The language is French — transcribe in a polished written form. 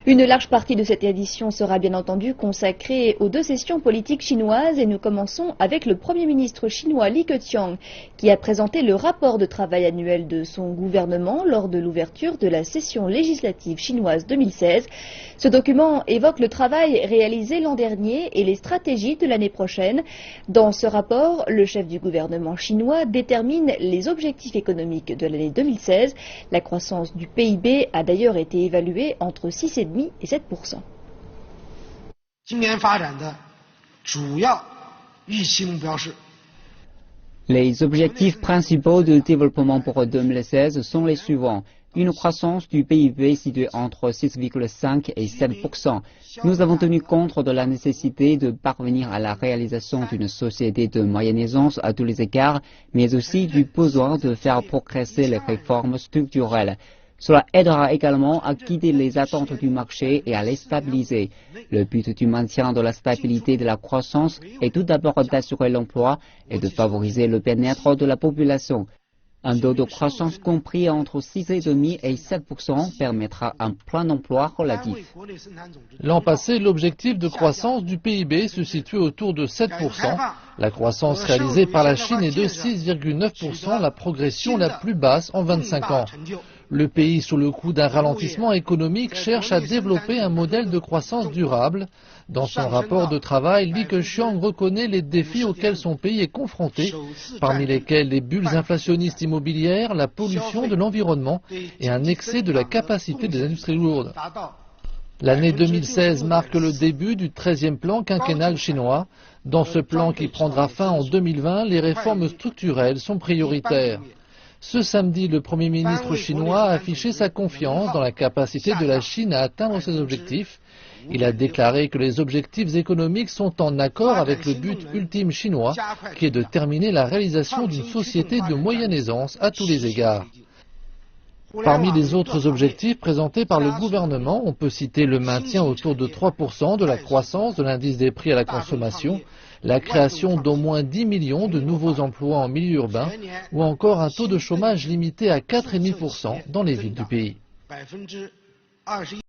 Une large partie de cette édition sera bien entendu consacrée aux deux sessions politiques chinoises et nous commençons avec le Premier ministre chinois Li Keqiang qui a présenté le rapport de travail annuel de son gouvernement lors de l'ouverture de la session législative chinoise 2016. Ce document évoque le travail réalisé l'an dernier et les stratégies de l'année prochaine. Dans ce rapport, le chef du gouvernement chinois détermine les objectifs économiques de l'année 2016. La croissance du PIB a d'ailleurs été évaluée entre 6,5% et 7%. Les objectifs principaux de développement pour 2016 sont les suivants. Une croissance du PIB située entre 6,5 et 7%. Nous avons tenu compte de la nécessité de parvenir à la réalisation d'une société de moyenne aisance à tous les égards, mais aussi du besoin de faire progresser les réformes structurelles. Cela aidera également à guider les attentes du marché et à les stabiliser. Le but du maintien de la stabilité de la croissance est tout d'abord d'assurer l'emploi et de favoriser le bien-être de la population. Un taux de croissance compris entre 6,5 et 7% permettra un plein d'emploi relatif. L'an passé, l'objectif de croissance du PIB se situait autour de 7%. La croissance réalisée par la Chine est de 6,9%, la progression la plus basse en 25 ans. Le pays, sous le coup d'un ralentissement économique, cherche à développer un modèle de croissance durable. Dans son rapport de travail, Li Keqiang reconnaît les défis auxquels son pays est confronté, parmi lesquels les bulles inflationnistes immobilières, la pollution de l'environnement et un excès de la capacité des industries lourdes. L'année 2016 marque le début du 13e plan quinquennal chinois. Dans ce plan qui prendra fin en 2020, les réformes structurelles sont prioritaires. Ce samedi, le Premier ministre chinois a affiché sa confiance dans la capacité de la Chine à atteindre ses objectifs. Il a déclaré que les objectifs économiques sont en accord avec le but ultime chinois, qui est de terminer la réalisation d'une société de moyenne aisance à tous les égards. Parmi les autres objectifs présentés par le gouvernement, on peut citer le maintien autour de 3% de la croissance de l'indice des prix à la consommation, la création d'au moins 10 millions de nouveaux emplois en milieu urbain ou encore un taux de chômage limité à 4,5% dans les villes du pays.